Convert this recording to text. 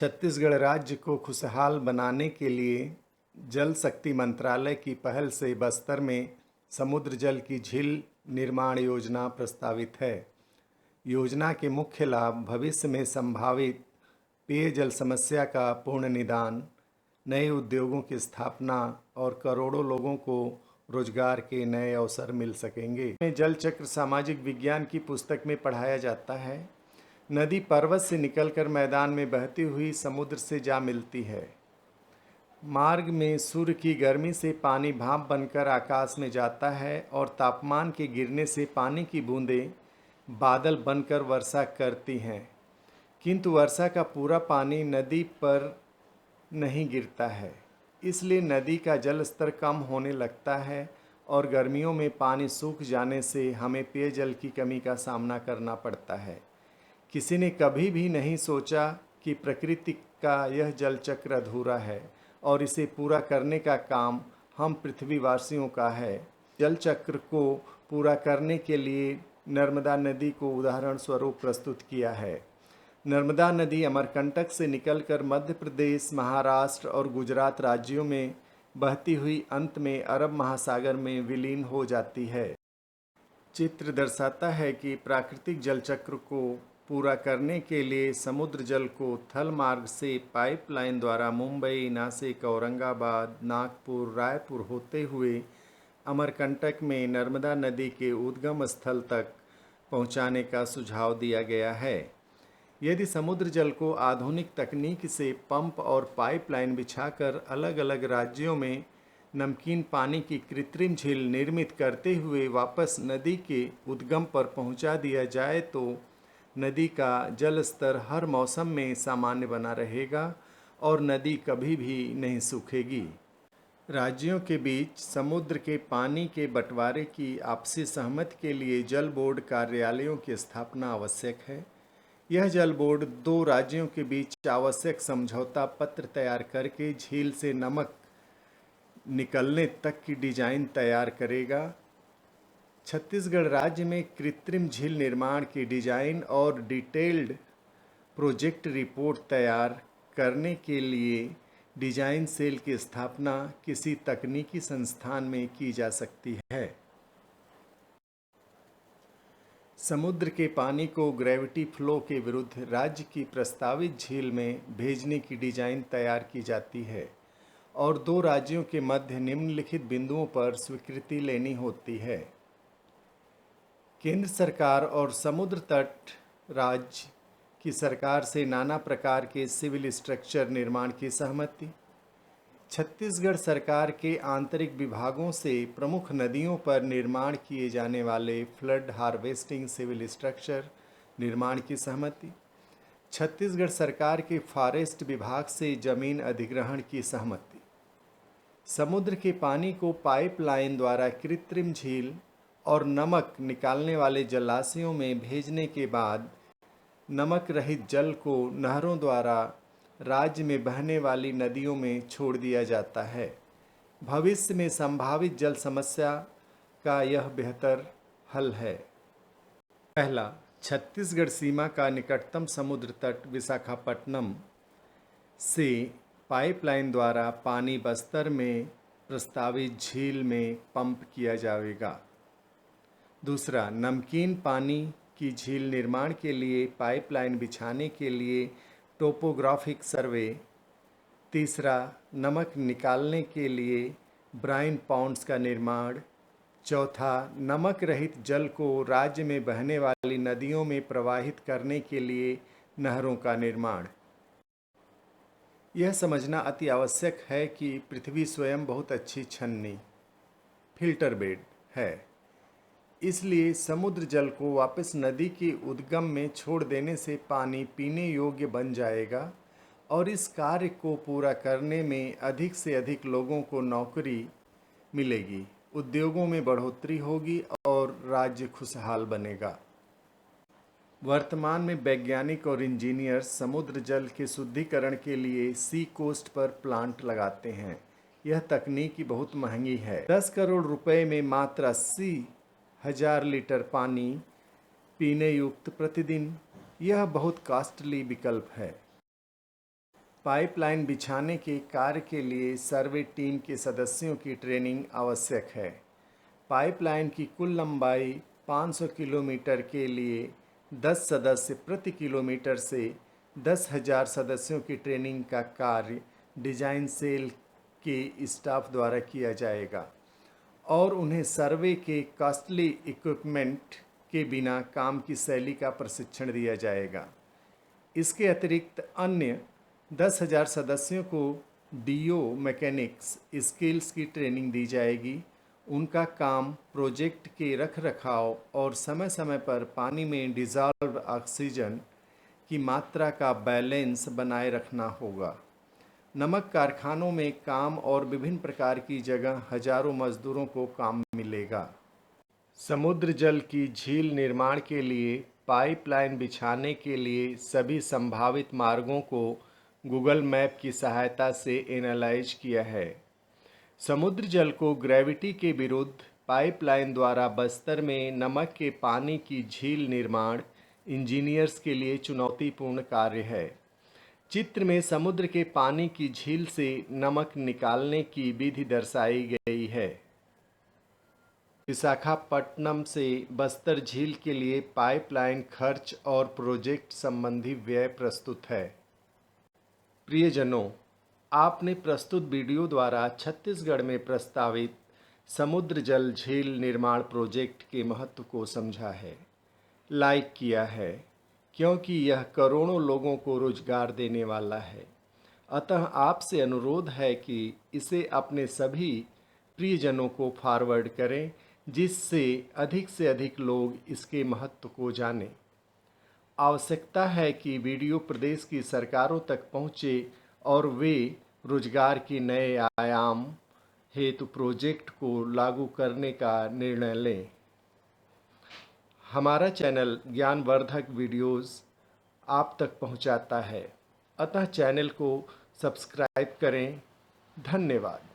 छत्तीसगढ़ राज्य को खुशहाल बनाने के लिए जल शक्ति मंत्रालय की पहल से बस्तर में समुद्र जल की झील निर्माण योजना प्रस्तावित है। योजना के मुख्य लाभ भविष्य में संभावित पेयजल समस्या का पूर्ण निदान, नए उद्योगों की स्थापना और करोड़ों लोगों को रोजगार के नए अवसर मिल सकेंगे। जल चक्र सामाजिक विज्ञान की पुस्तक में पढ़ाया जाता है। नदी पर्वत से निकलकर मैदान में बहती हुई समुद्र से जा मिलती है। मार्ग में सूर्य की गर्मी से पानी भाप बनकर आकाश में जाता है और तापमान के गिरने से पानी की बूंदें बादल बनकर वर्षा करती हैं। किंतु वर्षा का पूरा पानी नदी पर नहीं गिरता है, इसलिए नदी का जल स्तर कम होने लगता है और गर्मियों में पानी सूख जाने से हमें पेयजल की कमी का सामना करना पड़ता है। किसी ने कभी भी नहीं सोचा कि प्रकृति का यह जल चक्र अधूरा है और इसे पूरा करने का काम हम पृथ्वीवासियों का है। जल चक्र को पूरा करने के लिए नर्मदा नदी को उदाहरण स्वरूप प्रस्तुत किया है। नर्मदा नदी अमरकंटक से निकलकर मध्य प्रदेश, महाराष्ट्र और गुजरात राज्यों में बहती हुई अंत में अरब महासागर में विलीन हो जाती है। चित्र दर्शाता है कि प्राकृतिक जल चक्र को पूरा करने के लिए समुद्र जल को थल मार्ग से पाइपलाइन द्वारा मुंबई, नासिक, औरंगाबाद, नागपुर, रायपुर होते हुए अमरकंटक में नर्मदा नदी के उद्गम स्थल तक पहुंचाने का सुझाव दिया गया है। यदि समुद्र जल को आधुनिक तकनीक से पंप और पाइपलाइन बिछाकर अलग अलग राज्यों में नमकीन पानी की कृत्रिम झील निर्मित करते हुए वापस नदी के उद्गम पर पहुंचा दिया जाए तो नदी का जल स्तर हर मौसम में सामान्य बना रहेगा और नदी कभी भी नहीं सूखेगी। राज्यों के बीच समुद्र के पानी के बंटवारे की आपसी सहमति के लिए जल बोर्ड कार्यालयों की स्थापना आवश्यक है। यह जल बोर्ड दो राज्यों के बीच आवश्यक समझौता पत्र तैयार करके झील से नमक निकलने तक की डिजाइन तैयार करेगा। छत्तीसगढ़ राज्य में कृत्रिम झील निर्माण की डिजाइन और डिटेल्ड प्रोजेक्ट रिपोर्ट तैयार करने के लिए डिजाइन सेल की स्थापना किसी तकनीकी संस्थान में की जा सकती है। समुद्र के पानी को ग्रेविटी फ्लो के विरुद्ध राज्य की प्रस्तावित झील में भेजने की डिजाइन तैयार की जाती है और दो राज्यों के मध्य निम्नलिखित बिंदुओं पर स्वीकृति लेनी होती है। केंद्र सरकार और समुद्र तट राज्य की सरकार से नाना प्रकार के सिविल स्ट्रक्चर निर्माण की सहमति। छत्तीसगढ़ सरकार के आंतरिक विभागों से प्रमुख नदियों पर निर्माण किए जाने वाले फ्लड हार्वेस्टिंग सिविल स्ट्रक्चर निर्माण की सहमति। छत्तीसगढ़ सरकार के फॉरेस्ट विभाग से जमीन अधिग्रहण की सहमति। समुद्र के पानी को पाइपलाइन द्वारा कृत्रिम झील और नमक निकालने वाले जलाशयों में भेजने के बाद नमक रहित जल को नहरों द्वारा राज्य में बहने वाली नदियों में छोड़ दिया जाता है। भविष्य में संभावित जल समस्या का यह बेहतर हल है। पहला, छत्तीसगढ़ सीमा का निकटतम समुद्र तट विशाखापट्टनम से पाइपलाइन द्वारा पानी बस्तर में प्रस्तावित झील में पंप किया जाएगा। दूसरा, नमकीन पानी की झील निर्माण के लिए पाइपलाइन बिछाने के लिए टोपोग्राफिक सर्वे। तीसरा, नमक निकालने के लिए ब्राइन पॉन्ड्स का निर्माण। चौथा, नमक रहित जल को राज्य में बहने वाली नदियों में प्रवाहित करने के लिए नहरों का निर्माण। यह समझना अति आवश्यक है कि पृथ्वी स्वयं बहुत अच्छी छन्नी फिल्टर बेड है, इसलिए समुद्र जल को वापस नदी के उद्गम में छोड़ देने से पानी पीने योग्य बन जाएगा और इस कार्य को पूरा करने में अधिक से अधिक लोगों को नौकरी मिलेगी, उद्योगों में बढ़ोतरी होगी और राज्य खुशहाल बनेगा। वर्तमान में वैज्ञानिक और इंजीनियर समुद्र जल के शुद्धिकरण के लिए सी कोस्ट पर प्लांट लगाते हैं। यह तकनीक बहुत महंगी है। 10 करोड़ रुपए में मात्र 80,000 लीटर पानी पीने युक्त प्रतिदिन। यह बहुत कॉस्टली विकल्प है। पाइपलाइन बिछाने के कार्य के लिए सर्वे टीम के सदस्यों की ट्रेनिंग आवश्यक है। पाइपलाइन की कुल लंबाई 500 किलोमीटर के लिए 10 सदस्य प्रति किलोमीटर से 10,000 सदस्यों की ट्रेनिंग का कार्य डिजाइन सेल के स्टाफ द्वारा किया जाएगा और उन्हें सर्वे के कॉस्टली इक्विपमेंट के बिना काम की शैली का प्रशिक्षण दिया जाएगा। इसके अतिरिक्त अन्य 10,000 सदस्यों को डीओ मैकेनिक्स स्किल्स की ट्रेनिंग दी जाएगी। उनका काम प्रोजेक्ट के रखरखाव और समय समय पर पानी में डिज़ॉल्व ऑक्सीजन की मात्रा का बैलेंस बनाए रखना होगा। नमक कारखानों में काम और विभिन्न प्रकार की जगह हजारों मजदूरों को काम मिलेगा। समुद्र जल की झील निर्माण के लिए पाइपलाइन बिछाने के लिए सभी संभावित मार्गों को गूगल मैप की सहायता से एनालाइज किया है। समुद्र जल को ग्रेविटी के विरुद्ध पाइपलाइन द्वारा बस्तर में नमक के पानी की झील निर्माण इंजीनियर्स के लिए चुनौतीपूर्ण कार्य है। चित्र में समुद्र के पानी की झील से नमक निकालने की विधि दर्शाई गई है। विशाखापट्टनम से बस्तर झील के लिए पाइपलाइन खर्च और प्रोजेक्ट संबंधी व्यय प्रस्तुत है। प्रियजनों, आपने प्रस्तुत वीडियो द्वारा छत्तीसगढ़ में प्रस्तावित समुद्र जल झील निर्माण प्रोजेक्ट के महत्व को समझा है, लाइक किया है, क्योंकि यह करोड़ों लोगों को रोजगार देने वाला है। अतः आपसे अनुरोध है कि इसे अपने सभी प्रियजनों को फॉरवर्ड करें, जिससे अधिक लोग इसके महत्व को जानें। आवश्यकता है कि वीडियो प्रदेश की सरकारों तक पहुँचे और वे रोजगार के नए आयाम हेतु प्रोजेक्ट को लागू करने का निर्णय लें। हमारा चैनल ज्ञानवर्धक वीडियोस आप तक पहुंचाता है, अतः चैनल को सब्सक्राइब करें। धन्यवाद।